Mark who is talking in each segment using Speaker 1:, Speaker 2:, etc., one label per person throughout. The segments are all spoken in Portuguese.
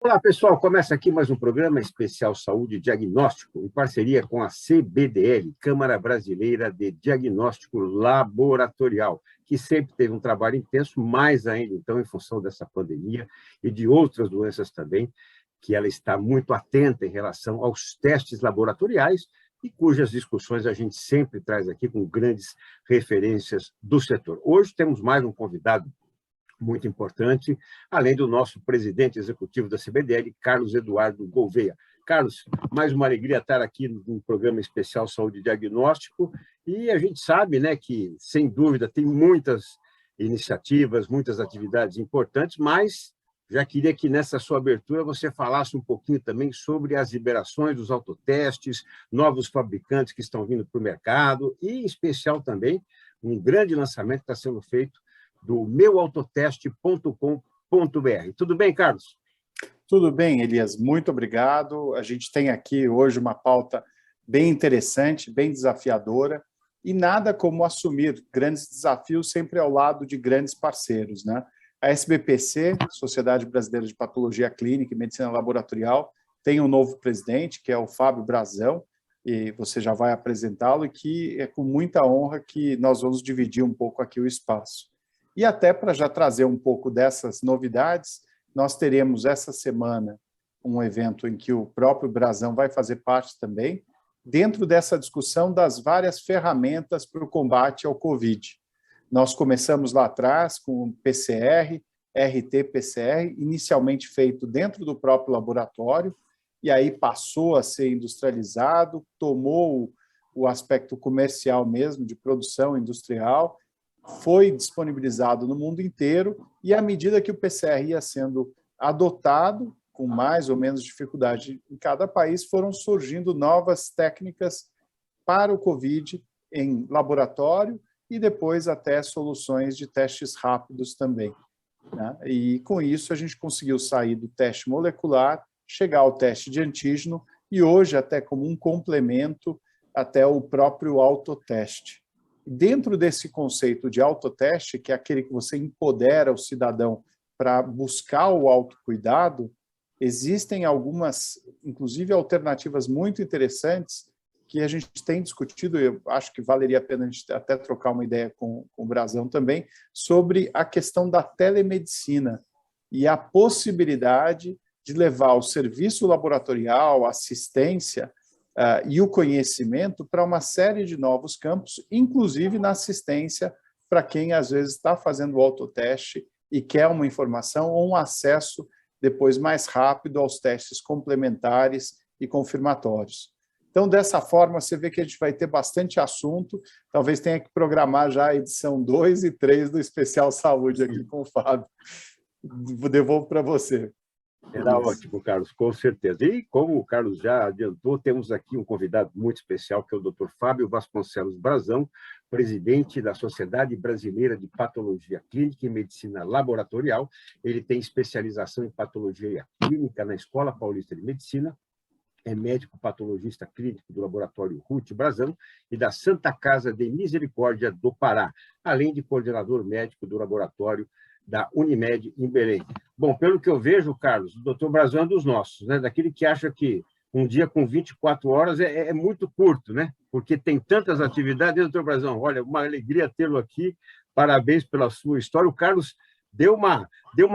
Speaker 1: Olá, pessoal. Começa aqui mais um programa especial Saúde e Diagnóstico, em parceria com a CBDL, Câmara Brasileira de Diagnóstico Laboratorial, que sempre teve um trabalho intenso, mais ainda, então, em função dessa pandemia e de outras doenças também, que ela está muito atenta em relação aos testes laboratoriais e cujas discussões a gente sempre traz aqui com grandes referências do setor. Hoje temos mais um convidado muito importante, além do nosso presidente executivo da CBDL, Carlos Eduardo Gouveia. Carlos, mais uma alegria estar aqui no programa especial Saúde e Diagnóstico, e a gente sabe, né, que, sem dúvida, tem muitas iniciativas, muitas atividades importantes, mas já queria que nessa sua abertura você falasse um pouquinho também sobre as liberações dos autotestes, novos fabricantes que estão vindo para o mercado, e, em especial, também, um grande lançamento que está sendo feito do meuautoteste.com.br. Tudo bem, Carlos?
Speaker 2: Tudo bem, Elias. Muito obrigado. A gente tem aqui hoje uma pauta bem interessante, bem desafiadora, e nada como assumir grandes desafios sempre ao lado de grandes parceiros, né? A SBPC, Sociedade Brasileira de Patologia Clínica e Medicina Laboratorial, tem um novo presidente, que é o Fábio Brazão, e você já vai apresentá-lo, e que é com muita honra que nós vamos dividir um pouco aqui o espaço. E até para já trazer um pouco dessas novidades, nós teremos essa semana um evento em que o próprio Brazão vai fazer parte também, dentro dessa discussão das várias ferramentas para o combate ao Covid. Nós começamos lá atrás com o PCR, RT-PCR, inicialmente feito dentro do próprio laboratório, e aí passou a ser industrializado, tomou o aspecto comercial mesmo, de produção industrial, foi disponibilizado no mundo inteiro, e à medida que o PCR ia sendo adotado, com mais ou menos dificuldade em cada país, foram surgindo novas técnicas para o Covid em laboratório e depois até soluções de testes rápidos também, né? E com isso a gente conseguiu sair do teste molecular, chegar ao teste de antígeno e hoje até como um complemento até o próprio autoteste. Dentro desse conceito de autoteste, que é aquele que você empodera o cidadão para buscar o autocuidado, existem algumas, inclusive, alternativas muito interessantes que a gente tem discutido, eu acho que valeria a pena a gente até trocar uma ideia com o Brazão também, sobre a questão da telemedicina e a possibilidade de levar o serviço laboratorial, a assistência, e o conhecimento para uma série de novos campos, inclusive na assistência para quem, às vezes, está fazendo o autoteste e quer uma informação ou um acesso depois mais rápido aos testes complementares e confirmatórios. Então, dessa forma, você vê que a gente vai ter bastante assunto, talvez tenha que programar já a edição 2 e 3 do Especial Saúde aqui com o Fábio. Devolvo para você.
Speaker 1: Era ótimo, Carlos, com certeza. E como o Carlos já adiantou, temos aqui um convidado muito especial, que é o Dr. Fábio Vasconcelos Brazão, presidente da Sociedade Brasileira de Patologia Clínica e Medicina Laboratorial. Ele tem especialização em patologia clínica na Escola Paulista de Medicina, é médico patologista clínico do Laboratório Ruth Brazão e da Santa Casa de Misericórdia do Pará, além de coordenador médico do Laboratório da Unimed em Belém. Bom, pelo que eu vejo, Carlos, o doutor Brazão é dos nossos, né? Daquele que acha que um dia com 24 horas é muito curto, né? Porque tem tantas atividades, doutor Brazão. Olha, uma alegria tê-lo aqui, parabéns pela sua história. O Carlos deu uma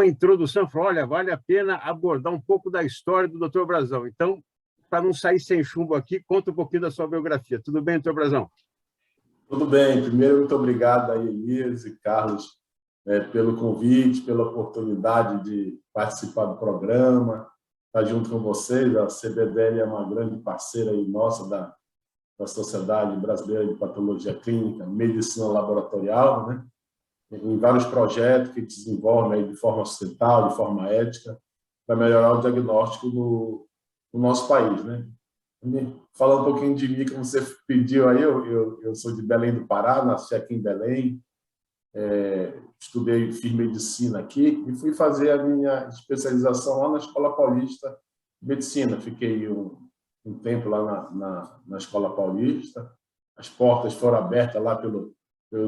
Speaker 1: introdução, falou, olha, vale a pena abordar um pouco da história do doutor Brazão. Então, para não sair sem chumbo aqui, conta um pouquinho da sua biografia. Tudo bem, doutor Brazão?
Speaker 3: Tudo bem. Primeiro, muito obrigado aí, Elias e Carlos, pelo convite, pela oportunidade de participar do programa, estar junto com vocês. A CBDL é uma grande parceira aí nossa da Sociedade Brasileira de Patologia Clínica, Medicina Laboratorial, né? Em vários projetos que desenvolvem aí de forma sustentável, de forma ética, para melhorar o diagnóstico no nosso país, né? Falando um pouquinho de mim, como você pediu aí, eu sou de Belém do Pará, nasci aqui em Belém, estudei, fiz medicina aqui e fui fazer a minha especialização lá na Escola Paulista de Medicina. Fiquei um tempo lá na Escola Paulista. As portas foram abertas lá pelo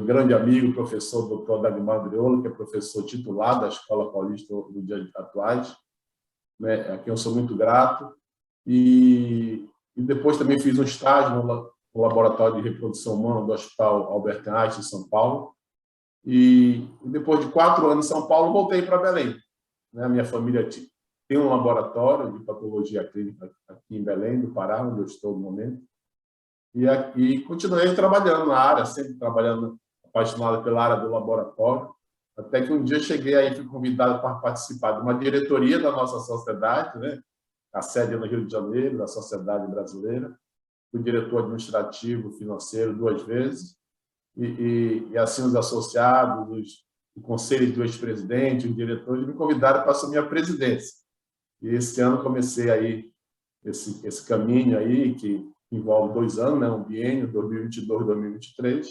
Speaker 3: grande amigo, professor Dr. Dagmar Andreolo, que é professor titular da Escola Paulista no dia atuais. né, a quem eu sou muito grato. E depois também fiz um estágio no Laboratório de Reprodução Humana do Hospital Albert Einstein, em São Paulo. E depois de 4 anos em São Paulo, voltei para Belém. A minha família tem um laboratório de patologia clínica aqui em Belém, do Pará, onde eu estou no momento. E continuei trabalhando na área, sempre trabalhando, apaixonado pela área do laboratório, até que um dia cheguei aí, fui convidado para participar de uma diretoria da nossa sociedade, né? A sede é no Rio de Janeiro, da Sociedade Brasileira. Fui diretor administrativo, financeiro 2 vezes, e assim os associados, o conselho do ex-presidente, os diretores me convidaram para assumir a presidência. E esse ano comecei aí esse caminho aí, que envolve 2 anos, né, um biênio, 2022-2023.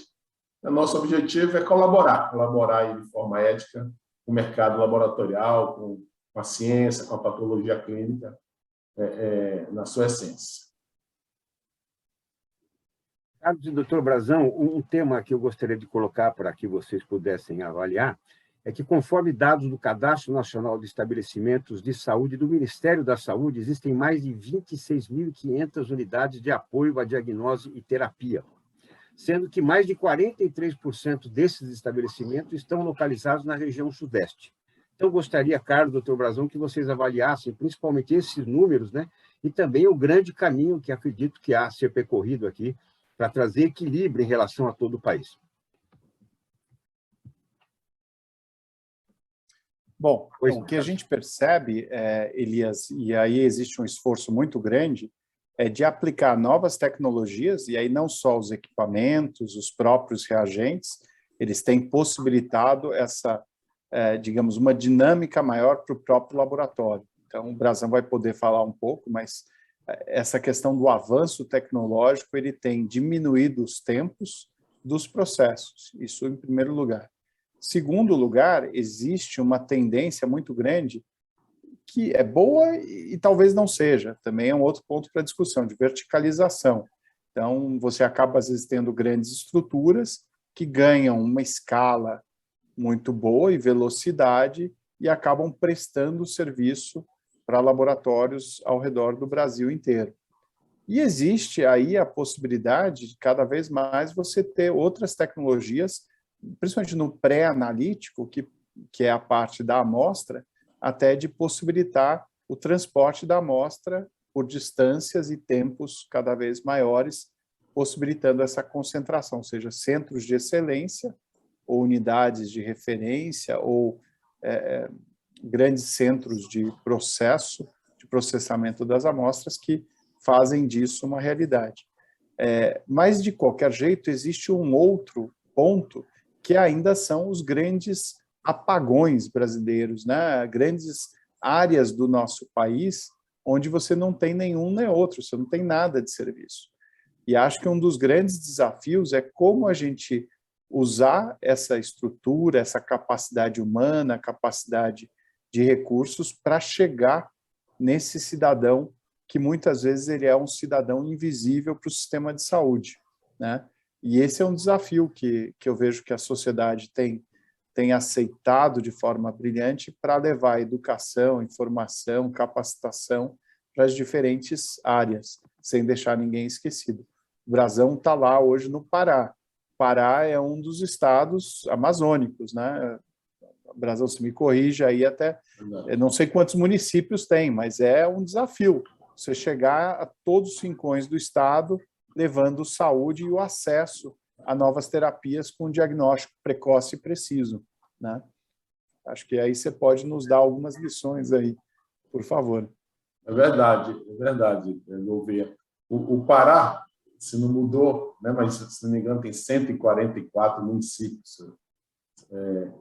Speaker 3: O nosso objetivo é colaborar aí de forma ética com o mercado laboratorial, com a ciência, com a patologia clínica, na sua essência.
Speaker 1: Carlos e doutor Brazão, um tema que eu gostaria de colocar para que vocês pudessem avaliar é que, conforme dados do Cadastro Nacional de Estabelecimentos de Saúde do Ministério da Saúde, existem mais de 26.500 unidades de apoio à diagnose e terapia, sendo que mais de 43% desses estabelecimentos estão localizados na região sudeste. Então, gostaria, Carlos, doutor Brazão, que vocês avaliassem principalmente esses números, né? E também o grande caminho que acredito que há a ser percorrido aqui para trazer equilíbrio em relação a todo o país.
Speaker 2: Bom, o que a gente percebe, Elias, e aí existe um esforço muito grande, é de aplicar novas tecnologias, e aí não só os equipamentos, os próprios reagentes, eles têm possibilitado essa, digamos, uma dinâmica maior para o próprio laboratório. Então, o Brazão vai poder falar um pouco, mas essa questão do avanço tecnológico, ele tem diminuído os tempos dos processos, isso em primeiro lugar. Segundo lugar, existe uma tendência muito grande que é boa e talvez não seja. Também é um outro ponto para discussão, de verticalização. Então, você acaba, às vezes, tendo grandes estruturas que ganham uma escala muito boa e velocidade e acabam prestando serviço para laboratórios ao redor do Brasil inteiro. E existe aí a possibilidade de, cada vez mais, você ter outras tecnologias, principalmente no pré-analítico, que é a parte da amostra, até de possibilitar o transporte da amostra por distâncias e tempos cada vez maiores, possibilitando essa concentração, ou seja, centros de excelência, ou unidades de referência, ou grandes centros de processamento das amostras que fazem disso uma realidade. Mas, de qualquer jeito, existe um outro ponto que ainda são os grandes apagões brasileiros, né? Grandes áreas do nosso país onde você não tem nenhum nem outro, você não tem nada de serviço. E acho que um dos grandes desafios é como a gente usar essa estrutura, essa capacidade humana, capacidade de recursos para chegar nesse cidadão que muitas vezes ele é um cidadão invisível para o sistema de saúde, né? E esse é um desafio que eu vejo que a sociedade tem aceitado de forma brilhante para levar educação, informação, capacitação para as diferentes áreas, sem deixar ninguém esquecido. O Brazão está lá hoje no Pará. O Pará é um dos estados amazônicos, né? O Brazão, se me corrija aí, até eu não sei quantos municípios tem, mas é um desafio você chegar a todos os rincões do estado, levando saúde e o acesso a novas terapias com diagnóstico precoce e preciso, né? Acho que aí você pode nos dar algumas lições aí, por favor.
Speaker 3: É verdade, Gouveia. O Pará, se não mudou, né, mas, se não me engano, tem 144 municípios.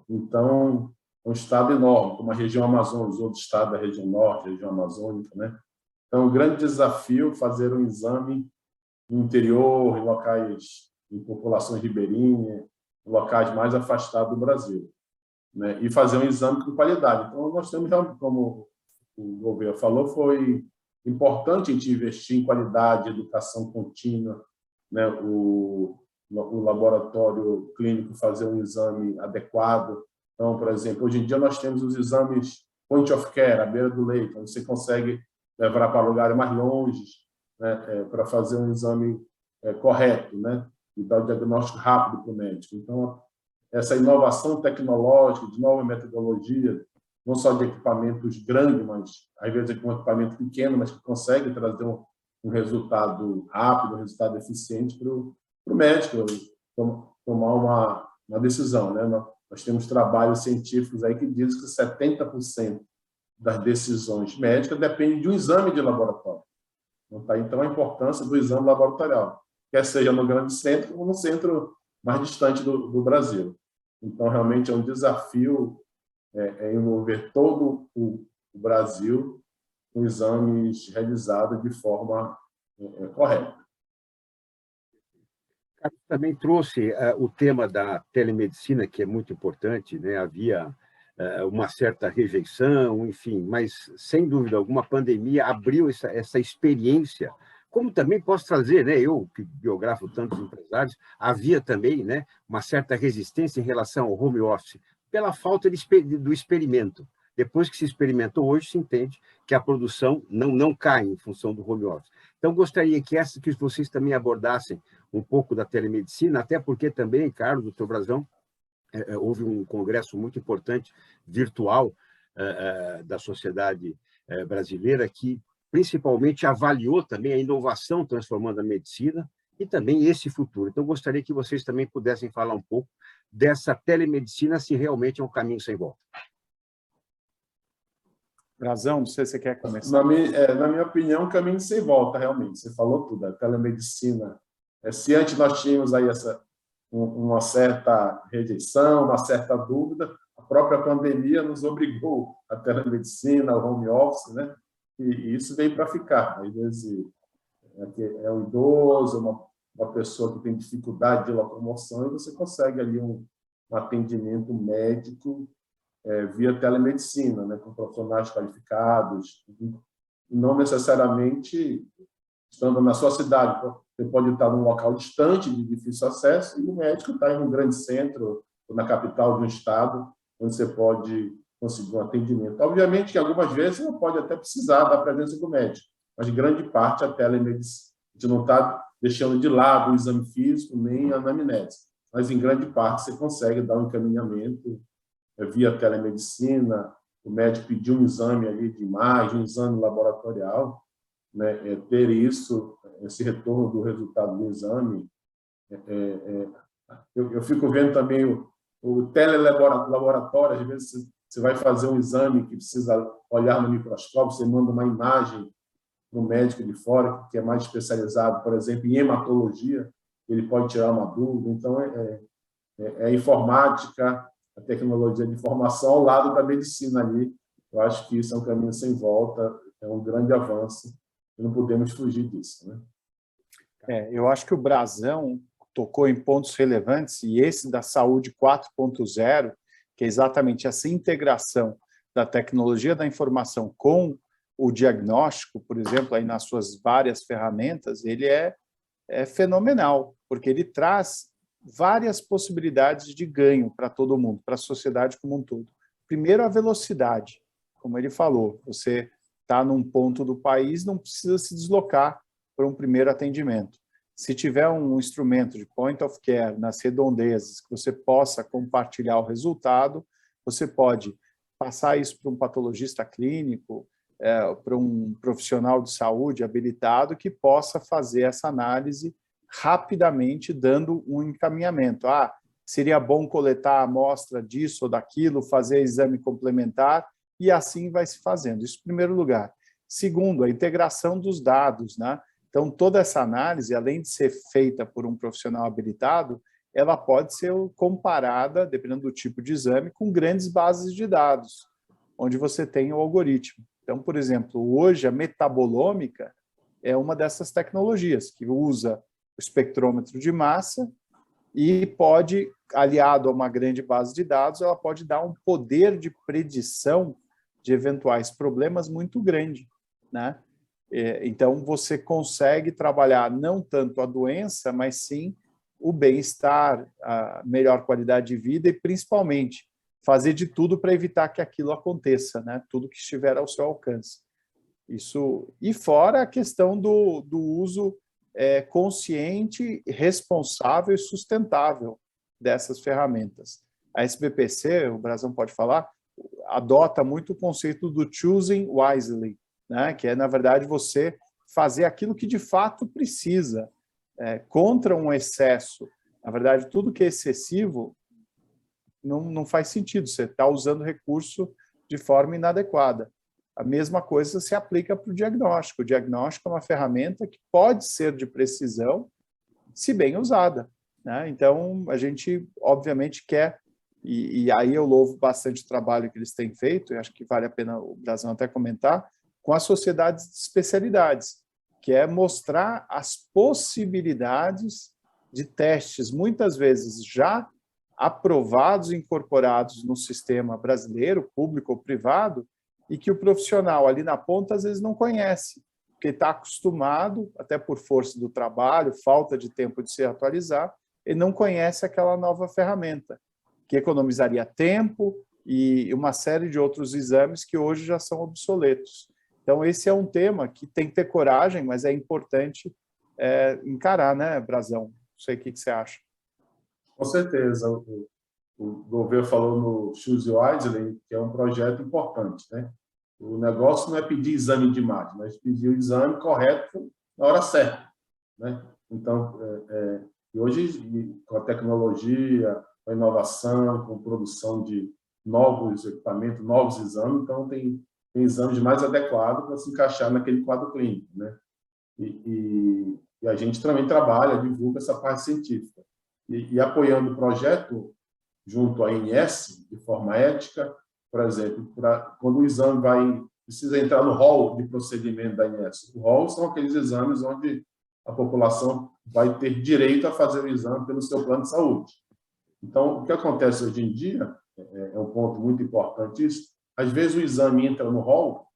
Speaker 3: Então, é um estado enorme, como a região amazônica, os outros estados da região norte, região amazônica, né? Então, é um grande desafio fazer um exame no interior, em locais, em populações ribeirinhas, em locais mais afastados do Brasil, né? E fazer um exame com qualidade. Então, nós temos, como o Gouveia falou, foi importante a gente investir em qualidade, educação contínua, né? O laboratório clínico fazer um exame adequado. Então, por exemplo, hoje em dia nós temos os exames point of care, à beira do leito, onde você consegue levar para lugares mais longe, né, para fazer um exame correto, né, e dar o diagnóstico rápido para o médico. Então, essa inovação tecnológica, de nova metodologia, não só de equipamentos grandes, mas às vezes com um equipamento pequeno, mas que consegue trazer um resultado rápido, um resultado eficiente para o médico tomar uma decisão, né? Nós temos trabalhos científicos aí que dizem que 70% das decisões médicas dependem de um exame de laboratório. Então, a importância do exame laboratorial, quer seja no grande centro ou no centro mais distante do Brasil. Então, realmente é um desafio envolver todo o Brasil com exames realizados de forma correta.
Speaker 1: Também trouxe o tema da telemedicina, que é muito importante, né? Havia uma certa rejeição, enfim, mas, sem dúvida alguma, a pandemia abriu essa experiência, como também posso trazer, né? Eu, que biografo tantos empresários, havia também, né, uma certa resistência em relação ao home office, pela falta do experimento. Depois que se experimentou, hoje se entende que a produção não cai em função do home office. Então, gostaria que vocês também abordassem um pouco da telemedicina, até porque também, Carlos, doutor Brazão, houve um congresso muito importante, virtual, da sociedade brasileira, que principalmente avaliou também a inovação transformando a medicina e também esse futuro. Então, gostaria que vocês também pudessem falar um pouco dessa telemedicina, se realmente é um caminho sem volta.
Speaker 2: Brazão, não sei se você quer começar.
Speaker 3: Na minha opinião, um caminho sem volta, realmente. Você falou tudo, a telemedicina. Se antes nós tínhamos aí uma certa rejeição, uma certa dúvida, a própria pandemia nos obrigou à telemedicina, ao home office, né? E isso veio para ficar. Às vezes é um idoso, uma pessoa que tem dificuldade de locomoção, e você consegue ali um atendimento médico via telemedicina, né, com profissionais qualificados, não necessariamente estando na sua cidade. Você pode estar num local distante, de difícil acesso, e o médico está em um grande centro, ou na capital de um estado, onde você pode conseguir um atendimento. Obviamente que algumas vezes você não pode até precisar da presença do médico, mas grande parte a telemedicina. A gente não está deixando de lado o exame físico, nem a anamnese, mas em grande parte você consegue dar um encaminhamento via telemedicina, o médico pedir um exame ali de imagem, um exame laboratorial, né, ter esse retorno do resultado do exame. Eu fico vendo também o telelaboratório, às vezes você vai fazer um exame que precisa olhar no microscópio, você manda uma imagem para o médico de fora, que é mais especializado, por exemplo, em hematologia, ele pode tirar uma dúvida. Então, a informática, a tecnologia de informação ao lado da medicina ali. Eu acho que isso é um caminho sem volta, é um grande avanço, e não podemos fugir disso, né?
Speaker 2: Eu acho que o Brazão tocou em pontos relevantes, e esse da saúde 4.0, que é exatamente essa integração da tecnologia da informação com o diagnóstico, por exemplo, aí nas suas várias ferramentas, ele é fenomenal, porque ele traz várias possibilidades de ganho para todo mundo, para a sociedade como um todo. Primeiro, a velocidade. Como ele falou, você está num ponto do país, não precisa se deslocar para um primeiro atendimento. Se tiver um instrumento de point of care nas redondezas, que você possa compartilhar o resultado, você pode passar isso para um patologista clínico, para um profissional de saúde habilitado que possa fazer essa análise rapidamente, dando um encaminhamento. Seria bom coletar a amostra disso ou daquilo, fazer exame complementar, e assim vai se fazendo. Isso em primeiro lugar. Segundo, a integração dos dados, né? Então, toda essa análise, além de ser feita por um profissional habilitado, ela pode ser comparada, dependendo do tipo de exame, com grandes bases de dados, onde você tem o algoritmo. Então, por exemplo, hoje a metabolômica é uma dessas tecnologias que usa o espectrômetro de massa e pode, aliado a uma grande base de dados, ela pode dar um poder de predição de eventuais problemas muito grande, né? Então, você consegue trabalhar não tanto a doença, mas sim o bem-estar, a melhor qualidade de vida e, principalmente, fazer de tudo para evitar que aquilo aconteça, né? Tudo que estiver ao seu alcance. Isso, e fora a questão do uso consciente, responsável e sustentável dessas ferramentas. A SBPC, o Brazão pode falar, adota muito o conceito do choosing wisely, né? Que é, na verdade, você fazer aquilo que de fato precisa, contra um excesso. Na verdade, tudo que é excessivo não faz sentido, você está usando recurso de forma inadequada. A mesma coisa se aplica para o diagnóstico. O diagnóstico é uma ferramenta que pode ser de precisão, se bem usada, né? Então, a gente, obviamente, quer, e aí eu louvo bastante o trabalho que eles têm feito, e acho que vale a pena o Brazão até comentar, com as sociedades de especialidades, que é mostrar as possibilidades de testes, muitas vezes já aprovados e incorporados no sistema brasileiro, público ou privado, e que o profissional ali na ponta às vezes não conhece, porque está acostumado, até por força do trabalho, falta de tempo de se atualizar, ele não conhece aquela nova ferramenta, que economizaria tempo e uma série de outros exames que hoje já são obsoletos. Então, esse é um tema que tem que ter coragem, mas é importante encarar, né, Brazão? Não sei o que você acha.
Speaker 3: Com certeza. O governo falou no Choose Wisely, que é um projeto importante, né? O negócio não é pedir exame de imagem, mas pedir o exame correto na hora certa, né? Então, hoje, com a tecnologia, com a inovação, com a produção de novos equipamentos, novos exames, então tem exames mais adequados para se encaixar naquele quadro clínico, né? E a gente também trabalha, divulga essa parte científica. E apoiando o projeto junto à ANS, de forma ética, por exemplo, quando o exame precisa entrar no rol de procedimento da ANS. O rol são aqueles exames onde a população vai ter direito a fazer o exame pelo seu plano de saúde. Então, o que acontece hoje em dia, é um ponto muito importante isso, às vezes o exame entra no rol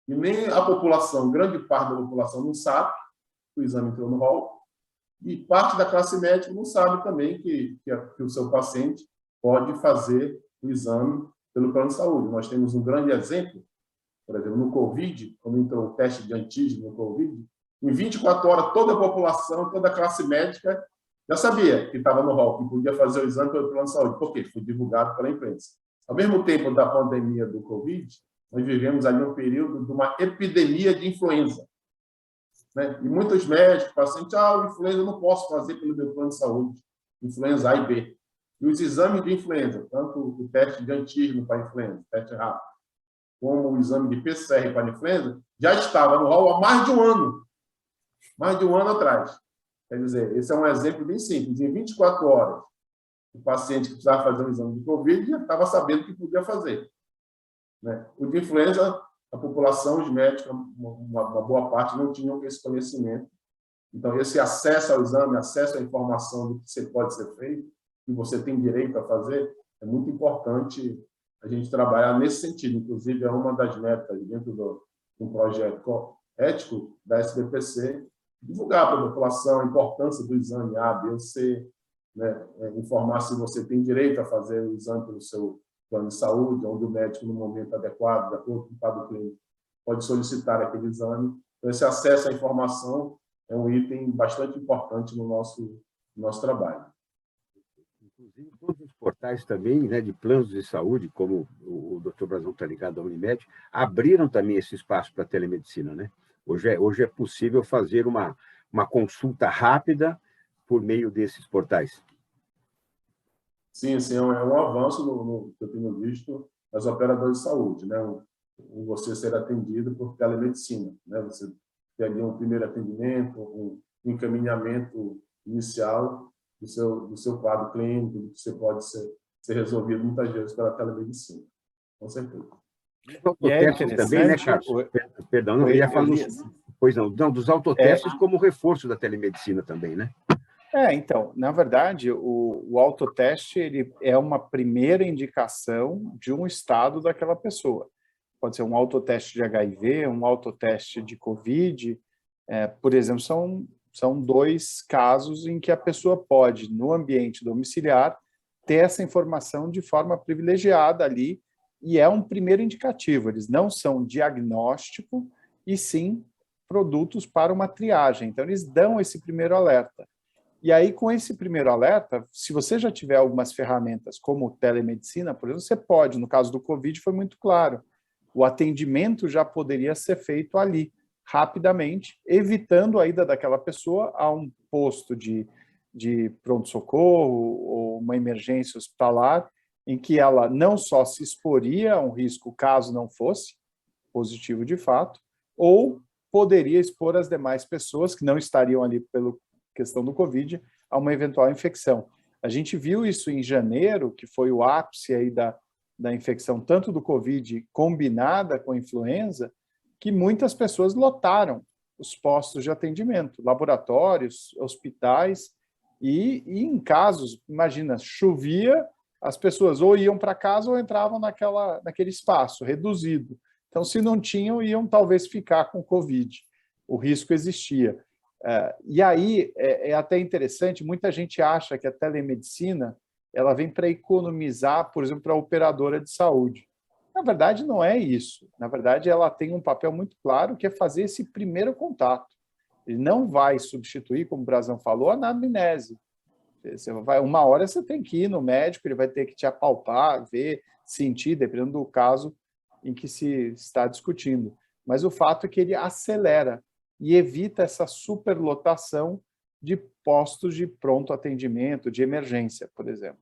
Speaker 3: e nem a população, grande parte da população não sabe que o exame entrou no rol, e parte da classe médica não sabe também que o seu paciente pode fazer o exame pelo plano de saúde. Nós temos um grande exemplo, por exemplo, no Covid, quando entrou o teste de antígeno no Covid, em 24 horas toda a população, toda a classe médica já sabia que estava no rol, que podia fazer o exame pelo plano de saúde. Por quê? Foi divulgado pela imprensa. Ao mesmo tempo da pandemia do Covid, nós vivemos ali um período de uma epidemia de influenza, né? E muitos médicos, pacientes, o influenza eu não posso fazer pelo meu plano de saúde, influenza A e B. E os exames de influenza, tanto o teste de antígeno para influenza, teste rápido, como o exame de PCR para influenza, já estava no rol há mais de um ano atrás. Quer dizer, esse é um exemplo bem simples. Em 24 horas, o paciente que precisava fazer um exame de Covid já estava sabendo que podia fazer, né? O de influenza, a população, os médicos, uma boa parte, não tinham esse conhecimento. Então, esse acesso ao exame, acesso à informação do que pode ser feito, que você tem direito a fazer, é muito importante a gente trabalhar nesse sentido. Inclusive, é uma das metas dentro de um projeto ético da SBPC, divulgar para a população a importância do exame A, B ou C, né? Informar se você tem direito a fazer o exame pelo seu plano de saúde, onde o médico, no momento adequado, de acordo com o quadro clínico, pode solicitar aquele exame. Então, esse acesso à informação é um item bastante importante no nosso trabalho.
Speaker 1: Inclusive, todos os portais também, né, de planos de saúde, como o Dr. Brazão está ligado à Unimed, abriram também esse espaço para a telemedicina, né? Hoje é possível fazer uma consulta rápida por meio desses portais.
Speaker 3: Sim, é um avanço no que eu tenho visto das operadoras de saúde, né? Você ser atendido por telemedicina, né? Você ter ali um primeiro atendimento, um encaminhamento inicial do seu quadro clínico, do que você pode ser resolvido muitas vezes pela telemedicina, com certeza.
Speaker 1: Os autotestes também, né, Carlos? Perdão, não, eu ia falar dos autotestes como reforço da telemedicina também, né?
Speaker 2: Então, na verdade, o autoteste ele é uma primeira indicação de um estado daquela pessoa. Pode ser um autoteste de HIV, um autoteste de COVID. Por exemplo, são 2 casos em que a pessoa pode, no ambiente domiciliar, ter essa informação de forma privilegiada ali, e é um primeiro indicativo. Eles não são diagnóstico, e sim produtos para uma triagem. Então, eles dão esse primeiro alerta. E aí, com esse primeiro alerta, se você já tiver algumas ferramentas, como telemedicina, por exemplo, você pode, no caso do Covid, foi muito claro, o atendimento já poderia ser feito ali, rapidamente, evitando a ida daquela pessoa a um posto de pronto-socorro ou uma emergência hospitalar, em que ela não só se exporia a um risco caso não fosse positivo de fato, ou poderia expor as demais pessoas que não estariam ali pela questão do Covid a uma eventual infecção. A gente viu isso em janeiro, que foi o ápice aí da infecção, tanto do Covid combinada com a influenza, que muitas pessoas lotaram os postos de atendimento, laboratórios, hospitais, e em casos, imagina, chovia, as pessoas ou iam para casa ou entravam naquele espaço reduzido. Então, se não tinham, iam talvez ficar com Covid. O risco existia. E aí, é até interessante, muita gente acha que a telemedicina ela vem para economizar, por exemplo, para a operadora de saúde. Na verdade, não é isso. Na verdade, ela tem um papel muito claro, que é fazer esse primeiro contato. Ele não vai substituir, como o Brazão falou, a anamnese. Uma hora você tem que ir no médico, ele vai ter que te apalpar, ver, sentir, dependendo do caso em que se está discutindo. Mas o fato é que ele acelera e evita essa superlotação de postos de pronto atendimento, de emergência, por exemplo,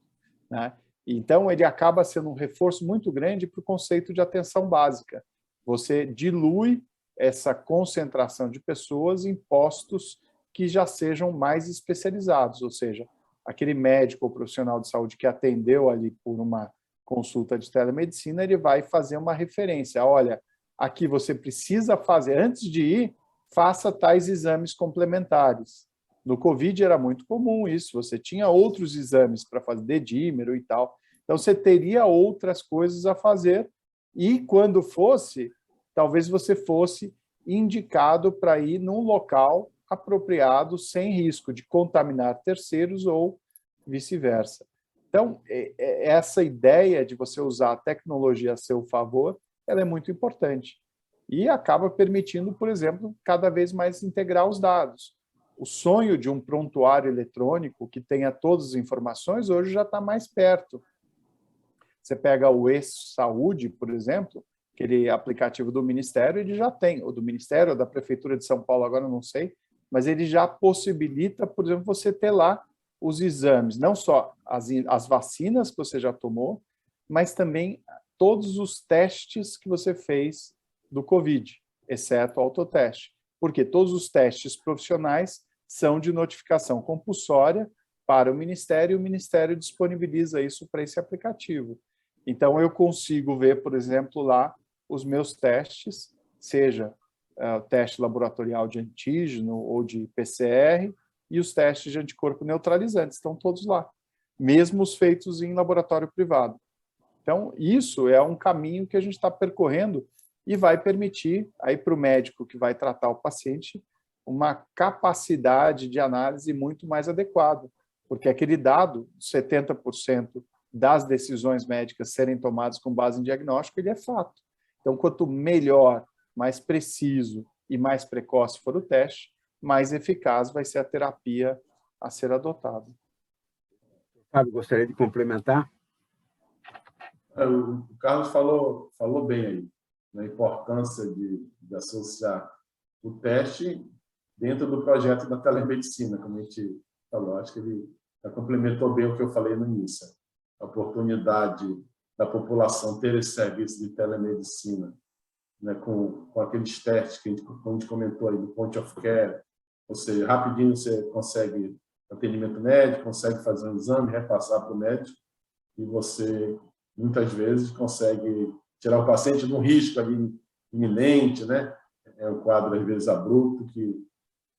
Speaker 2: né? Então, ele acaba sendo um reforço muito grande para o conceito de atenção básica. Você dilui essa concentração de pessoas em postos que já sejam mais especializados, ou seja, aquele médico ou profissional de saúde que atendeu ali por uma consulta de telemedicina, ele vai fazer uma referência. Olha, aqui você precisa fazer, antes de ir, faça tais exames complementares. No Covid era muito comum isso, você tinha outros exames para fazer, dedímero e tal. Então, você teria outras coisas a fazer e, quando fosse, talvez você fosse indicado para ir num local apropriado, sem risco de contaminar terceiros ou vice-versa. Então, essa ideia de você usar a tecnologia a seu favor, ela é muito importante. E acaba permitindo, por exemplo, cada vez mais integrar os dados. O sonho de um prontuário eletrônico que tenha todas as informações hoje já está mais perto. Você pega o e-Saúde, por exemplo, aquele aplicativo do Ministério, ele já tem, ou do Ministério, ou da Prefeitura de São Paulo, agora eu não sei, mas ele já possibilita, por exemplo, você ter lá os exames, não só as vacinas que você já tomou, mas também todos os testes que você fez do Covid, exceto o autoteste. Porque todos os testes profissionais são de notificação compulsória para o Ministério disponibiliza isso para esse aplicativo. Então, eu consigo ver, por exemplo, lá os meus testes, seja o teste laboratorial de antígeno ou de PCR, e os testes de anticorpo neutralizantes, estão todos lá, mesmo os feitos em laboratório privado. Então, isso é um caminho que a gente está percorrendo e vai permitir aí para o médico que vai tratar o paciente uma capacidade de análise muito mais adequada, porque aquele dado, 70% das decisões médicas serem tomadas com base em diagnóstico, ele é fato. Então, quanto melhor, mais preciso e mais precoce for o teste, mais eficaz vai ser a terapia a ser adotada.
Speaker 1: Fábio, gostaria de complementar?
Speaker 3: O Carlos falou bem aí, na importância de associar o teste dentro do projeto da telemedicina, como a gente falou. Acho que ele já complementou bem o que eu falei no início. A oportunidade da população ter esse serviço de telemedicina, né, com aqueles testes que a gente comentou aí, do point of care, ou seja, rapidinho você consegue atendimento médico, consegue fazer um exame, repassar para o médico, e você, muitas vezes, consegue tirar o paciente de um risco ali iminente, né? É um quadro, às vezes, abrupto, que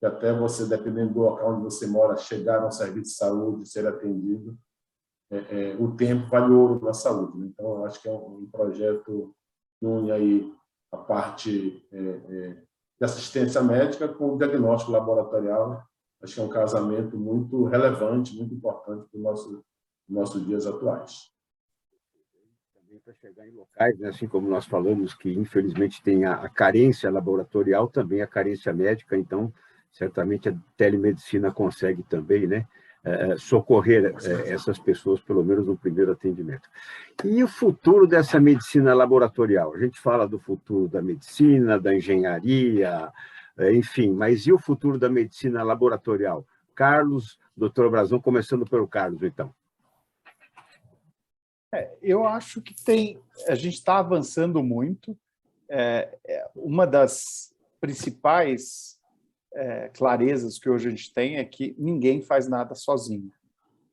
Speaker 3: até você, dependendo do local onde você mora, chegar ao serviço de saúde, ser atendido, o tempo vale ouro na saúde, né? Então, eu acho que é um projeto que une aí a parte de assistência médica com o diagnóstico laboratorial. Acho que é um casamento muito relevante, muito importante para o nossos dias atuais.
Speaker 1: Também para chegar em locais, né, assim como nós falamos, que infelizmente tem a carência laboratorial, também a carência médica, então certamente a telemedicina consegue também, né, socorrer essas pessoas, pelo menos no primeiro atendimento. E o futuro dessa medicina laboratorial? A gente fala do futuro da medicina, da engenharia, enfim, mas e o futuro da medicina laboratorial? Carlos, doutor Brazão, começando pelo Carlos, então.
Speaker 2: Eu acho que a gente está avançando muito. Uma das principais clarezas que hoje a gente tem é que ninguém faz nada sozinho.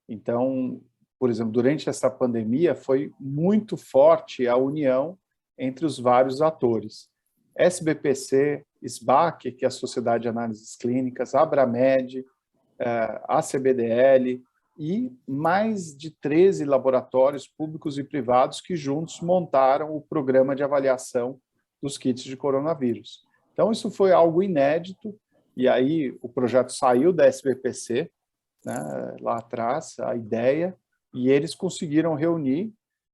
Speaker 2: Então, por exemplo, durante essa pandemia foi muito forte a união entre os vários atores. SBPC, SBAC, que é a Sociedade de Análises Clínicas, Abramed, a CBDL e mais de 13 laboratórios públicos e privados que juntos montaram o programa de avaliação dos kits de coronavírus. Então, isso foi algo inédito, e aí o projeto saiu da SBPC, né, lá atrás, a ideia, e eles conseguiram reunir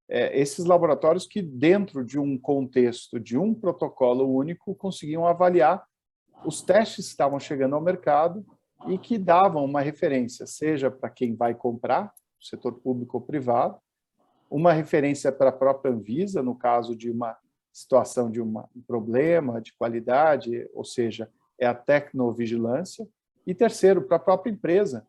Speaker 2: esses laboratórios que, dentro de um contexto, de um protocolo único, conseguiam avaliar os testes que estavam chegando ao mercado e que davam uma referência, seja para quem vai comprar, setor público ou privado, uma referência para a própria Anvisa, no caso de uma situação de um problema de qualidade, ou seja, é a tecnovigilância, e terceiro, para a própria empresa,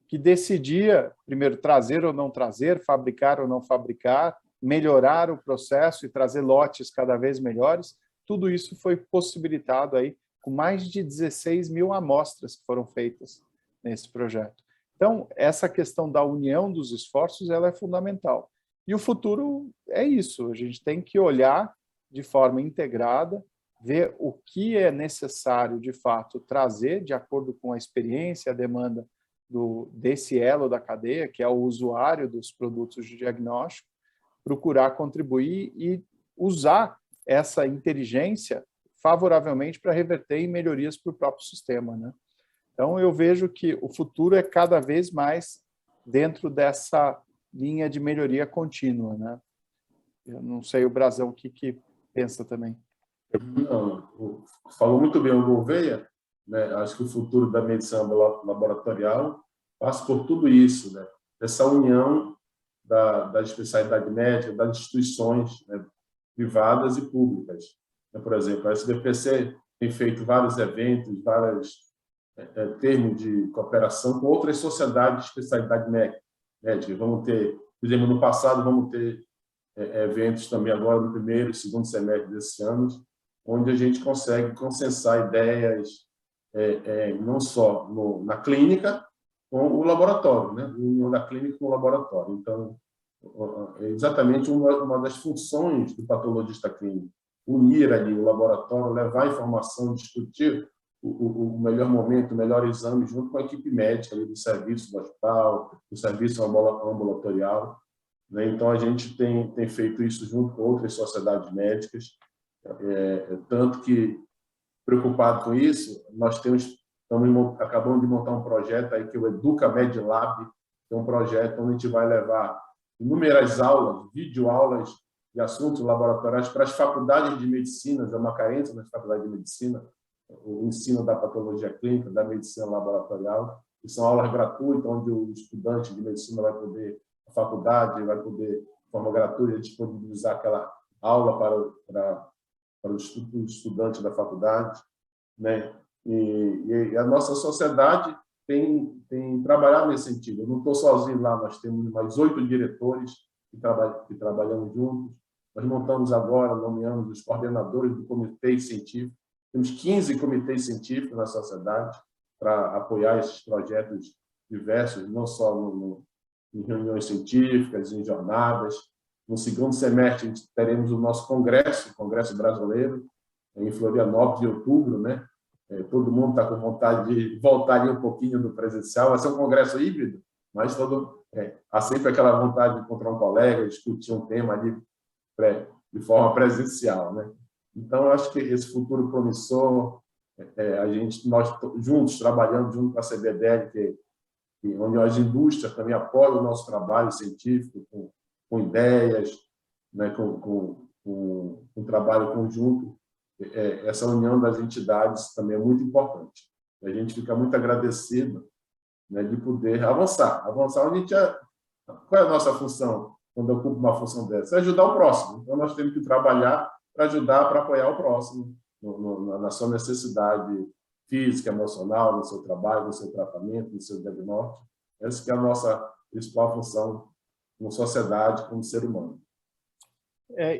Speaker 2: que decidia, primeiro, trazer ou não trazer, fabricar ou não fabricar, melhorar o processo e trazer lotes cada vez melhores. Tudo isso foi possibilitado aí com mais de 16 mil amostras que foram feitas nesse projeto. Então, essa questão da união dos esforços ela é fundamental. E o futuro é isso, a gente tem que olhar de forma integrada, ver o que é necessário, de fato, trazer de acordo com a experiência, a demanda desse elo da cadeia, que é o usuário dos produtos de diagnóstico, procurar contribuir e usar essa inteligência favoravelmente para reverter em melhorias para o próprio sistema, né? Então, eu vejo que o futuro é cada vez mais dentro dessa linha de melhoria contínua, né? Eu não sei o Brazão o que pensa também.
Speaker 3: Não, falou muito bem o Gouveia, né? Acho que o futuro da medicina laboratorial passa por tudo isso, né? Essa união da especialidade médica, das instituições, né, privadas e públicas. Por exemplo, a SBPC tem feito vários eventos, vários termos de cooperação com outras sociedades de especialidade médica. Vamos ter, por exemplo, no passado, vamos ter eventos também agora no primeiro e segundo semestre desse ano, onde a gente consegue consensar ideias não só na clínica, com o laboratório, né? União da clínica com o laboratório. Então, é exatamente uma das funções do patologista clínico, unir ali o laboratório, levar a informação, discutir o melhor momento, o melhor exame, junto com a equipe médica ali do serviço do hospital, do serviço ambulatorial, né? Então, a gente tem feito isso junto com outras sociedades médicas, tanto que, preocupado com isso, nós acabamos de montar um projeto aí que é o Educa Med Lab, que é um projeto onde a gente vai levar inúmeras aulas, videoaulas de assuntos laboratoriais para as faculdades de medicina, é uma carência nas faculdades de medicina, o ensino da patologia clínica, da medicina laboratorial, que são aulas gratuitas, onde o estudante de medicina vai poder, a faculdade vai poder, de forma gratuita, disponibilizar aquela aula para o estudante da faculdade, né? E a nossa sociedade tem trabalhado nesse sentido. Eu não estou sozinho lá, nós temos mais 8 diretores que trabalhamos juntos. Nós montamos agora, nomeamos os coordenadores do comitê científico. Temos 15 comitês científicos na sociedade para apoiar esses projetos diversos, não só em reuniões científicas, em jornadas. No segundo semestre, teremos o nosso congresso, o Congresso Brasileiro, em Florianópolis, em outubro, né? Todo mundo está com vontade de voltar ali um pouquinho do presencial. Vai ser um congresso híbrido, mas há sempre aquela vontade de encontrar um colega, discutir um tema ali de forma presencial, né? Então, eu acho que esse futuro promissor, nós juntos, trabalhando junto com a CBDL, que onde as indústrias também apoiam o nosso trabalho científico com ideias, né, com um trabalho conjunto. Essa união das entidades também é muito importante. A gente fica muito agradecido, né, de poder avançar onde a gente qual é a nossa função quando eu ocupo uma função dessa? É ajudar o próximo. Então, nós temos que trabalhar para ajudar, para apoiar o próximo na sua necessidade física, emocional, no seu trabalho, no seu tratamento, no seu diagnóstico. Essa que é a nossa principal função como sociedade, como ser humano.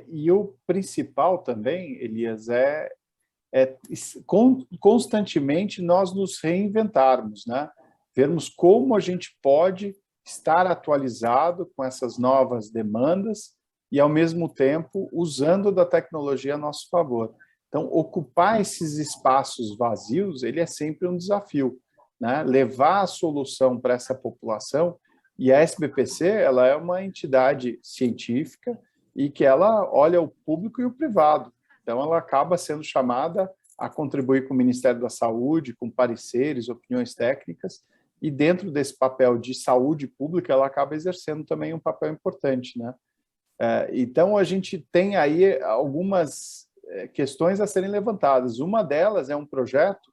Speaker 2: E o principal também, Elias, constantemente nós nos reinventarmos, né? Vermos como a gente pode estar atualizado com essas novas demandas e, ao mesmo tempo, usando da tecnologia a nosso favor. Então, ocupar esses espaços vazios, ele é sempre um desafio, né? Levar a solução para essa população, e a SBPC, ela é uma entidade científica e que ela olha o público e o privado. Então, ela acaba sendo chamada a contribuir com o Ministério da Saúde, com pareceres, opiniões técnicas, e dentro desse papel de saúde pública, ela acaba exercendo também um papel importante, né? Então, a gente tem aí algumas questões a serem levantadas. Uma delas é um projeto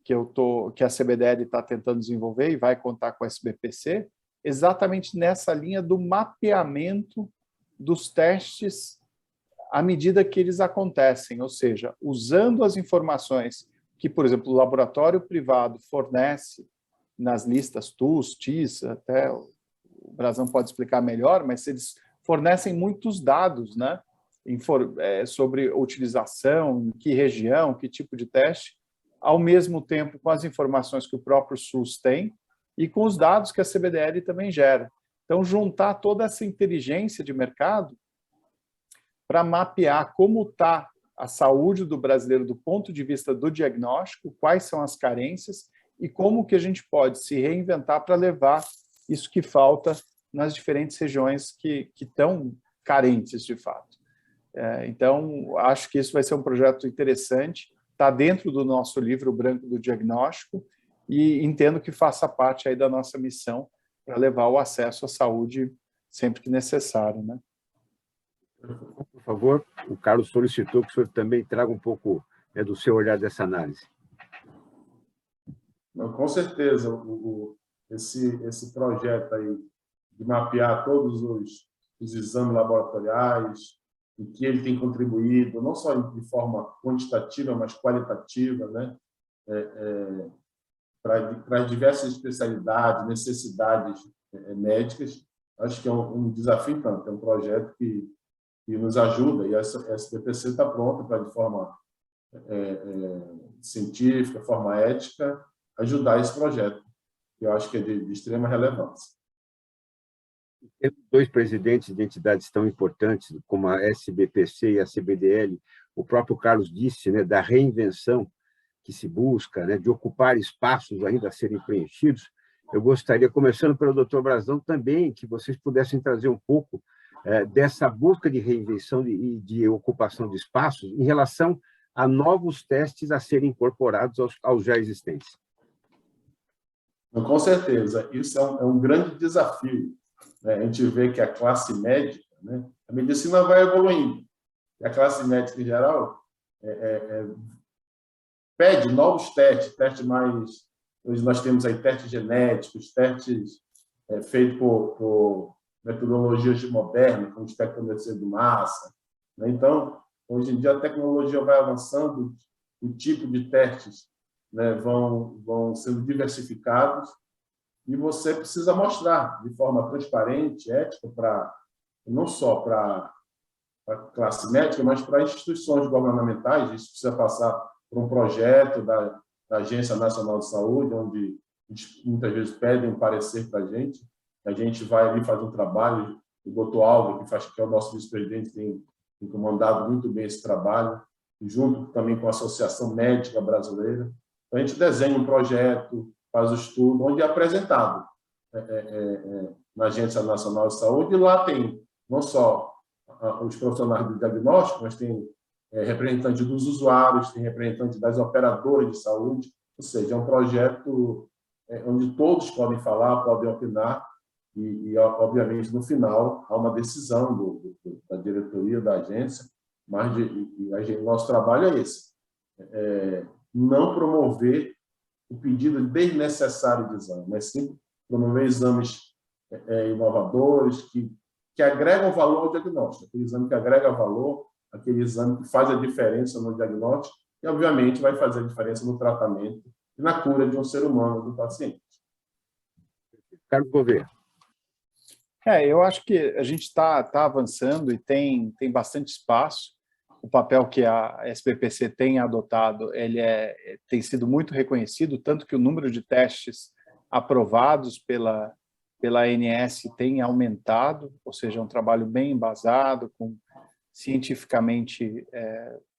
Speaker 2: que a CBDL está tentando desenvolver e vai contar com a SBPC, exatamente nessa linha do mapeamento dos testes à medida que eles acontecem, ou seja, usando as informações que, por exemplo, o laboratório privado fornece nas listas TUS, TIS, até o Brazão pode explicar melhor, mas eles fornecem muitos dados, né, sobre utilização, em que região, que tipo de teste, ao mesmo tempo com as informações que o próprio SUS tem e com os dados que a CBDL também gera. Então, juntar toda essa inteligência de mercado para mapear como está a saúde do brasileiro do ponto de vista do diagnóstico, quais são as carências e como que a gente pode se reinventar para levar isso que falta nas diferentes regiões que estão carentes, de fato. Então, acho que isso vai ser um projeto interessante, está dentro do nosso livro Branco do Diagnóstico e entendo que faça parte aí da nossa missão para levar o acesso à saúde sempre que necessário, né?
Speaker 1: Por favor, o Carlos solicitou que o senhor também traga um pouco do seu olhar dessa análise.
Speaker 3: Não, com certeza, esse projeto aí de mapear todos os exames laboratoriais, em que ele tem contribuído, não só de forma quantitativa, mas qualitativa, né? Para diversas especialidades, necessidades médicas, acho que é um desafio tanto, é um projeto que nos ajuda, e a SBPC está pronta para, de forma científica, forma ética, ajudar esse projeto, que eu acho que é de extrema relevância.
Speaker 1: Temos dois presidentes de entidades tão importantes como a SBPC e a CBDL. O próprio Carlos disse, né, da reinvenção que se busca, né, de ocupar espaços ainda a serem preenchidos. Eu gostaria, começando pelo Dr. Brazão, também que vocês pudessem trazer um pouco dessa busca de reinvenção e de ocupação de espaços em relação a novos testes a serem incorporados aos já existentes.
Speaker 3: Com certeza, isso é um grande desafio, né? A gente vê que a classe médica, né, a medicina vai evoluindo, e a classe médica em geral pede novos testes mais... Hoje nós temos aí testes genéticos, testes feitos por metodologias modernas, como espectrometria de massa, né? Então, hoje em dia, a tecnologia vai avançando, o tipo de testes, né, vão sendo diversificados, e você precisa mostrar de forma transparente, ética, não só para a classe médica, mas para instituições governamentais. Isso precisa passar por um projeto da Agência Nacional de Saúde, onde muitas vezes pedem um parecer para a gente vai ali fazer um trabalho. O doutor Álvaro, que é o nosso vice-presidente, tem comandado muito bem esse trabalho, junto também com a Associação Médica Brasileira. Então, a gente desenha um projeto, faz o estudo, onde é apresentado na Agência Nacional de Saúde, e lá tem não só os profissionais do diagnóstico, mas tem representante dos usuários, tem representante das operadoras de saúde, ou seja, é um projeto onde todos podem falar, podem opinar, e obviamente, no final, há uma decisão da diretoria da agência, mas nosso trabalho é esse, não promover o pedido desnecessário de exame, mas sim promover exames inovadores, que agregam valor ao diagnóstico, aquele exame que agrega valor, aquele exame que faz a diferença no diagnóstico e, obviamente, vai fazer a diferença no tratamento e na cura de um ser humano, do paciente.
Speaker 1: Carlos Gouveia.
Speaker 2: Eu acho que a gente está avançando e tem bastante espaço. O papel que a SBPC tem adotado, tem sido muito reconhecido, tanto que o número de testes aprovados pela ANS tem aumentado, ou seja, é um trabalho bem embasado, cientificamente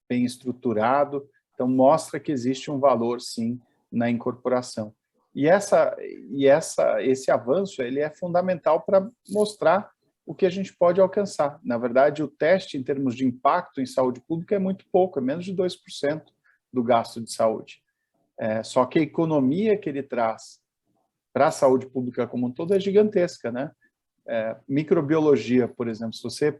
Speaker 2: bem estruturado, então mostra que existe um valor, sim, na incorporação. E esse avanço ele é fundamental para mostrar o que a gente pode alcançar. Na verdade, o teste, em termos de impacto em saúde pública, é muito pouco, é menos de 2% do gasto de saúde. Só que a economia que ele traz para a saúde pública como um todo é gigantesca, né? Microbiologia, por exemplo, se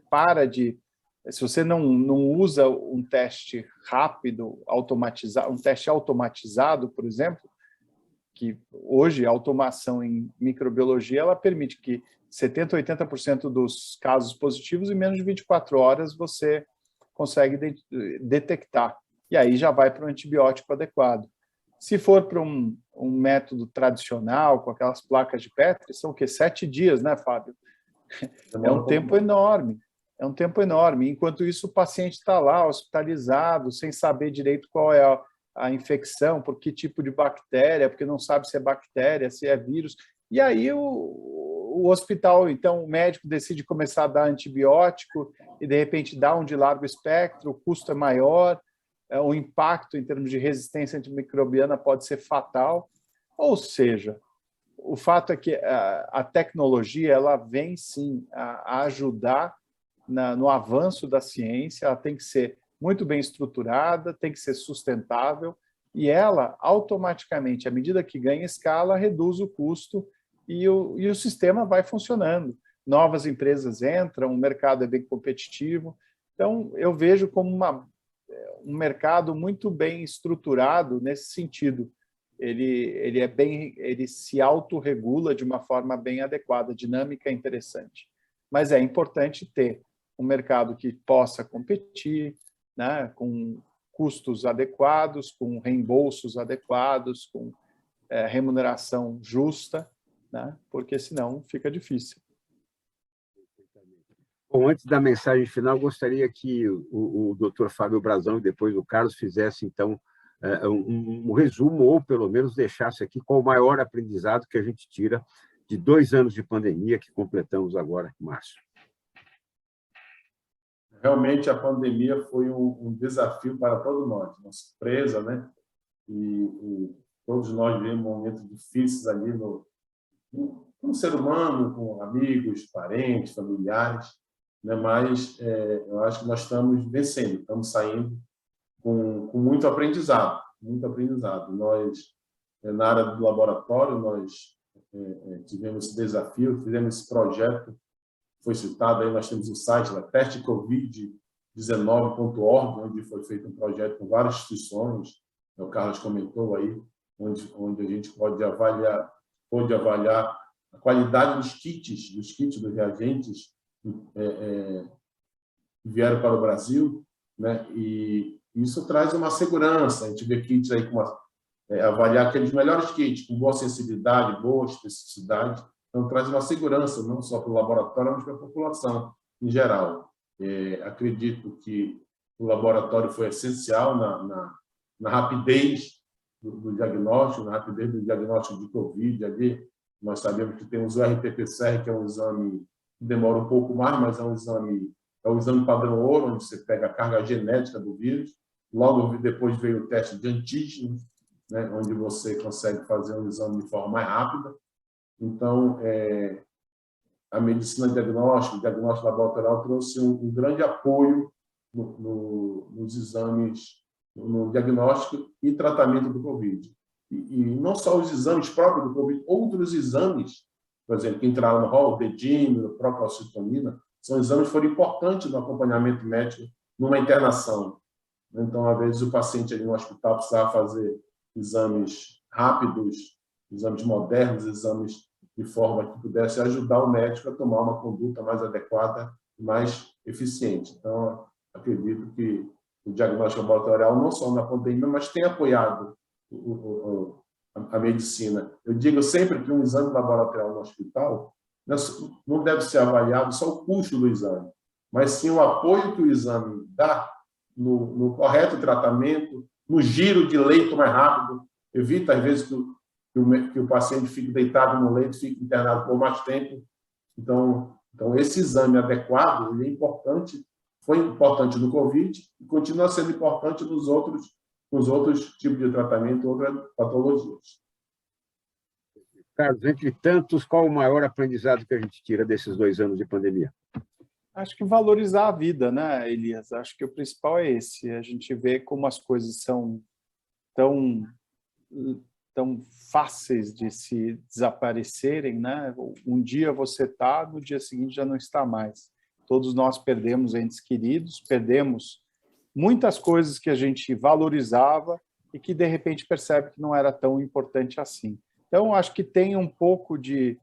Speaker 2: você não usa um teste rápido, automatizado, um teste automatizado, por exemplo, que hoje a automação em microbiologia ela permite que 70%, 80% dos casos positivos em menos de 24 horas você consegue detectar. E aí já vai para um antibiótico adequado. Se for para um método tradicional, com aquelas placas de Petri, são o quê? 7 dias, né, Fábio? É um tempo enorme. É um tempo enorme. Enquanto isso, o paciente está lá, hospitalizado, sem saber direito qual é a infecção, por que tipo de bactéria, porque não sabe se é bactéria, se é vírus. E aí o hospital, então, o médico decide começar a dar antibiótico e, de repente, dá um de largo espectro, o custo é maior, o impacto em termos de resistência antimicrobiana pode ser fatal. Ou seja, o fato é que a tecnologia ela vem, sim, a ajudar no avanço da ciência, ela tem que ser muito bem estruturada, tem que ser sustentável, e ela, automaticamente, à medida que ganha escala, reduz o custo e o sistema vai funcionando. Novas empresas entram, o mercado é bem competitivo. Então, eu vejo como um mercado muito bem estruturado nesse sentido. Ele se autorregula de uma forma bem adequada, dinâmica e interessante. Mas é importante ter um mercado que possa competir, né, com custos adequados, com reembolsos adequados, com remuneração justa, né, porque senão fica difícil.
Speaker 1: Bom, antes da mensagem final, gostaria que o Dr. Fábio Brazão e depois o Carlos fizesse, então, um resumo, ou pelo menos deixasse aqui qual o maior aprendizado que a gente tira de 2 anos de pandemia que completamos agora em março.
Speaker 3: Realmente, a pandemia foi um desafio para todos nós, uma surpresa, né? E todos nós vivemos momentos difíceis ali no ser humano, com amigos, parentes, familiares, né? Mas eu acho que nós estamos vencendo, estamos saindo com muito aprendizado, muito aprendizado. Nós, na área do laboratório, nós tivemos esse desafio, fizemos esse projeto, foi citado aí, nós temos o site da testecovid19.org, onde foi feito um projeto com várias instituições, o Carlos comentou aí, onde a gente pode avaliar a qualidade dos kits, dos reagentes que vieram para o Brasil, né? E isso traz uma segurança. A gente vê kits aí avaliar aqueles melhores kits com boa sensibilidade, boa especificidade. Então, traz uma segurança, não só para o laboratório, mas para a população em geral. Acredito que o laboratório foi essencial na rapidez do diagnóstico, na rapidez do diagnóstico de Covid. Ali, nós sabemos que temos o RT-PCR, que é um exame que demora um pouco mais, mas é o exame padrão ouro, onde você pega a carga genética do vírus. Logo depois veio o teste de antígeno, né, onde você consegue fazer um exame de forma mais rápida. Então, a medicina diagnóstica, o diagnóstico laboratorial trouxe um grande apoio nos exames, no diagnóstico e tratamento do Covid. e não só os exames próprios do Covid, outros exames, por exemplo, que entraram no rol, o dedímero, a própria calcitonina, são exames que foram importantes no acompanhamento médico numa internação. Então, às vezes, o paciente ali no hospital precisava fazer exames rápidos, exames modernos, exames de forma que pudesse ajudar o médico a tomar uma conduta mais adequada e mais eficiente. Então, acredito que o diagnóstico laboratorial, não só na pandemia, mas tem apoiado a medicina. Eu digo sempre que um exame laboratorial no hospital não deve ser avaliado só o custo do exame, mas sim o apoio que o exame dá no correto tratamento, no giro de leito mais rápido, evita, às vezes, que o paciente fique deitado no leito, fique internado por mais tempo. Então esse exame adequado ele é importante, foi importante no Covid e continua sendo importante nos outros tipos de tratamento, outras patologias.
Speaker 1: Carlos, entre tantos, qual o maior aprendizado que a gente tira desses 2 anos de pandemia?
Speaker 2: Acho que valorizar a vida, né, Elias? Acho que o principal é esse. A gente vê como as coisas são tão fáceis de se desaparecerem, né? Um dia você está, no dia seguinte já não está mais. Todos nós perdemos entes queridos, perdemos muitas coisas que a gente valorizava e que, de repente, percebe que não era tão importante assim. Então, acho que tem um pouco de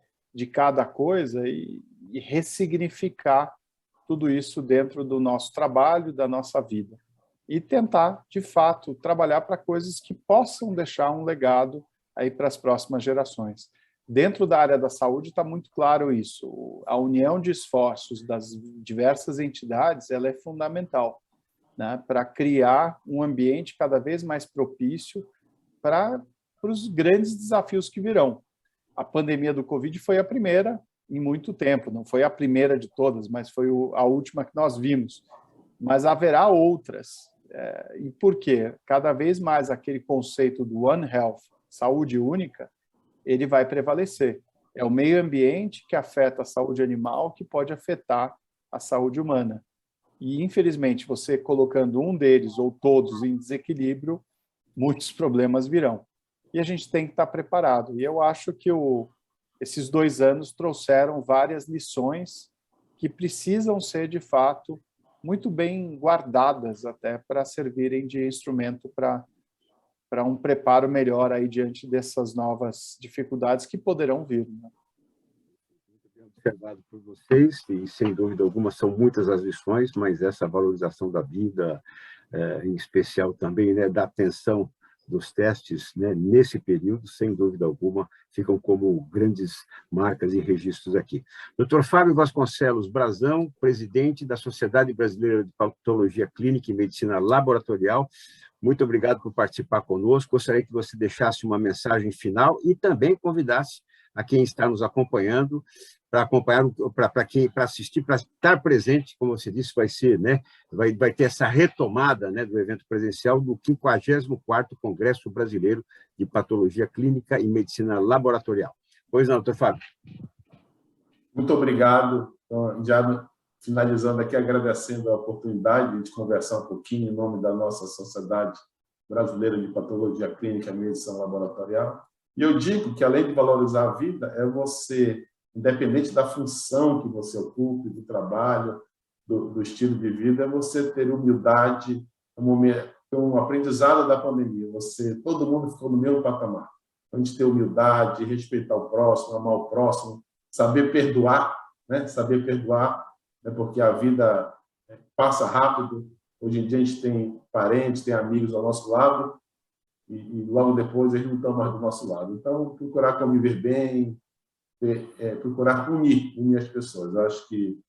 Speaker 2: cada coisa e ressignificar tudo isso dentro do nosso trabalho, da nossa vida. E tentar, de fato, trabalhar para coisas que possam deixar um legado aí para as próximas gerações. Dentro da área da saúde está muito claro isso. A união de esforços das diversas entidades ela é fundamental, né, para criar um ambiente cada vez mais propício para os grandes desafios que virão. A pandemia do Covid foi a primeira em muito tempo, não foi a primeira de todas, mas foi a última que nós vimos. Mas haverá outras. E por quê? Cada vez mais aquele conceito do One Health, saúde única, ele vai prevalecer. É o meio ambiente que afeta a saúde animal que pode afetar a saúde humana. E, infelizmente, você colocando um deles ou todos em desequilíbrio, muitos problemas virão. E a gente tem que estar preparado. E eu acho que esses 2 anos trouxeram várias lições que precisam ser, de fato, muito bem guardadas até para servirem de instrumento para um preparo melhor aí diante dessas novas dificuldades que poderão vir, né?
Speaker 1: Muito bem observado por vocês e, sem dúvida alguma, são muitas as lições, mas essa valorização da vida, em especial também, né, da atenção dos testes, né, nesse período, sem dúvida alguma, ficam como grandes marcas e registros aqui. Dr. Fábio Vasconcelos Brazão, presidente da Sociedade Brasileira de Patologia Clínica e Medicina Laboratorial, muito obrigado por participar conosco. Gostaria que você deixasse uma mensagem final e também convidasse a quem está nos acompanhando para acompanhar, para assistir, para estar presente, como você disse, vai ser, né? Vai ter essa retomada, né, do evento presencial do 54º Congresso Brasileiro de Patologia Clínica e Medicina Laboratorial. Pois não, doutor Fábio.
Speaker 3: Muito obrigado. Então, já finalizando aqui, agradecendo a oportunidade de conversar um pouquinho em nome da nossa Sociedade Brasileira de Patologia Clínica e Medicina Laboratorial. E eu digo que, além de valorizar a vida, é você, independente da função que você ocupe, do trabalho, do estilo de vida, é você ter humildade, um aprendizado da pandemia. Todo mundo ficou no mesmo patamar. A gente ter humildade, respeitar o próximo, amar o próximo, saber perdoar, né? Saber perdoar, né? Porque a vida passa rápido. Hoje em dia a gente tem parentes, tem amigos ao nosso lado e logo depois eles não estão mais do nosso lado. Então, procurar conviver bem, procurar unir as pessoas. Eu acho que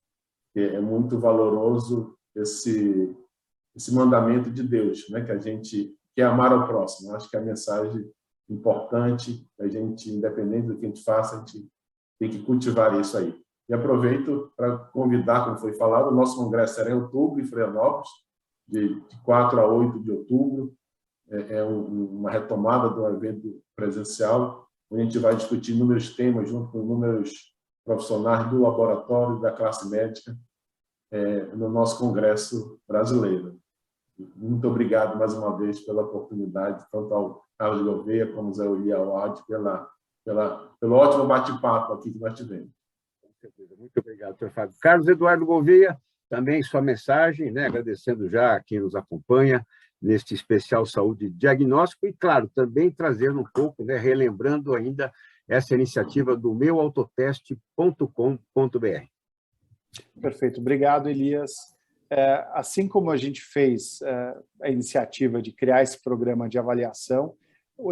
Speaker 3: é muito valoroso esse mandamento de Deus, né? Que a gente quer amar ao próximo. Eu acho que é a mensagem importante, a gente, independente do que a gente faça, a gente tem que cultivar isso aí. E aproveito para convidar, como foi falado, o nosso congresso será em outubro, em Florianópolis, de 4 a 8 de outubro. É uma retomada do evento presencial, onde a gente vai discutir inúmeros temas, junto com inúmeros profissionais do laboratório e da classe médica, no nosso congresso brasileiro. Muito obrigado mais uma vez pela oportunidade, tanto ao Carlos Gouveia como ao Zé Uli Awad, pelo ótimo bate-papo aqui que nós tivemos.
Speaker 1: Com certeza. Muito obrigado, doutor Fábio. Carlos Eduardo Gouveia, também sua mensagem, né? Agradecendo já quem nos acompanha neste especial Saúde Diagnóstico e, claro, também trazendo um pouco, né, relembrando ainda essa iniciativa do meuautoteste.com.br.
Speaker 2: Perfeito. Obrigado, Elias. Assim como a gente fez a iniciativa de criar esse programa de avaliação,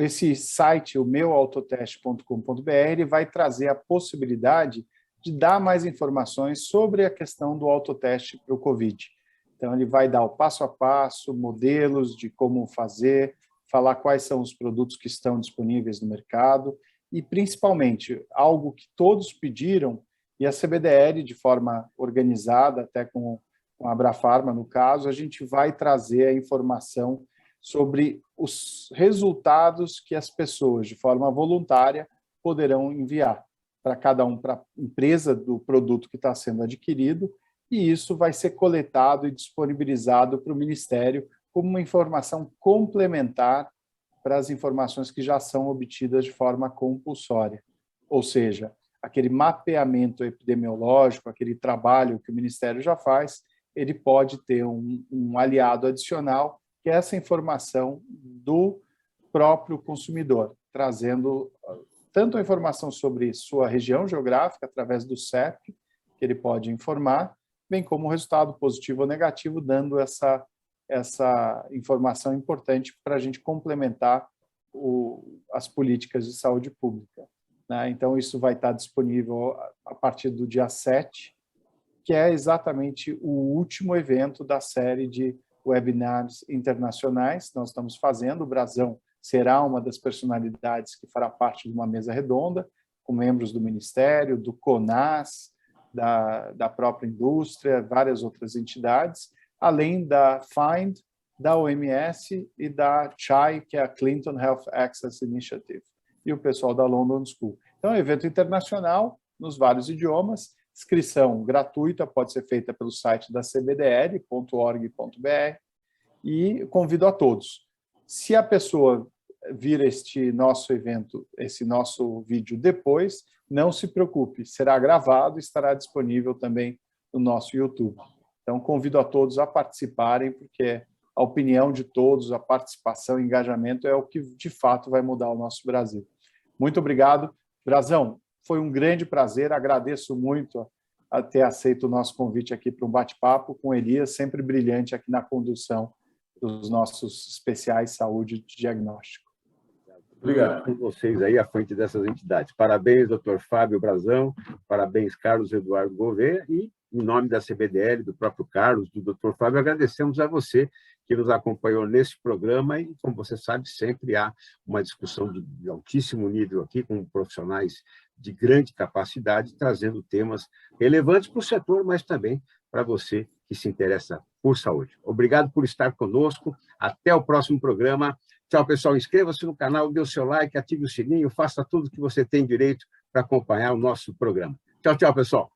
Speaker 2: esse site, o meuautoteste.com.br, ele vai trazer a possibilidade de dar mais informações sobre a questão do autoteste para o COVID. Então, ele vai dar o passo a passo, modelos de como fazer, falar quais são os produtos que estão disponíveis no mercado e, principalmente, algo que todos pediram, e a CBDL, de forma organizada, até com a Abrafarma, no caso, a gente vai trazer a informação sobre os resultados que as pessoas, de forma voluntária, poderão enviar para cada um, para a empresa do produto que está sendo adquirido, e isso vai ser coletado e disponibilizado para o Ministério como uma informação complementar para as informações que já são obtidas de forma compulsória. Ou seja, aquele mapeamento epidemiológico, aquele trabalho que o Ministério já faz, ele pode ter um aliado adicional, que é essa informação do próprio consumidor, trazendo tanto a informação sobre sua região geográfica, através do CEP, que ele pode informar, bem como o resultado positivo ou negativo, dando essa informação importante para a gente complementar as políticas de saúde pública. Né? Então, isso vai estar disponível a partir do dia 7, que é exatamente o último evento da série de webinars internacionais que nós estamos fazendo. O Brazão será uma das personalidades que fará parte de uma mesa redonda, com membros do Ministério, do CONAS, da própria indústria, várias outras entidades, além da FIND, da OMS e da CHAI, que é a Clinton Health Access Initiative, e o pessoal da London School. Então, é um evento internacional, nos vários idiomas. Inscrição gratuita pode ser feita pelo site da cbdl.org.br e convido a todos. Se a pessoa vir este nosso evento, esse nosso vídeo depois, não se preocupe, será gravado e estará disponível também no nosso YouTube. Então, convido a todos a participarem, porque a opinião de todos, a participação, o engajamento é o que, de fato, vai mudar o nosso Brasil. Muito obrigado. Brazão, foi um grande prazer, agradeço muito a ter aceito o nosso convite aqui para um bate-papo com Elias, sempre brilhante aqui na condução dos nossos especiais saúde de diagnóstico.
Speaker 3: Obrigado.
Speaker 1: Com vocês aí à frente dessas entidades. Parabéns, doutor Fábio Brazão, parabéns, Carlos Eduardo Gouveia, e em nome da CBDL, do próprio Carlos, do doutor Fábio, agradecemos a você que nos acompanhou nesse programa e, como você sabe, sempre há uma discussão de altíssimo nível aqui, com profissionais de grande capacidade, trazendo temas relevantes para o setor, mas também para você que se interessa por saúde. Obrigado por estar conosco. Até o próximo programa. Tchau, pessoal. Inscreva-se no canal, dê o seu like, ative o sininho, faça tudo que você tem direito para acompanhar o nosso programa. Tchau, tchau, pessoal.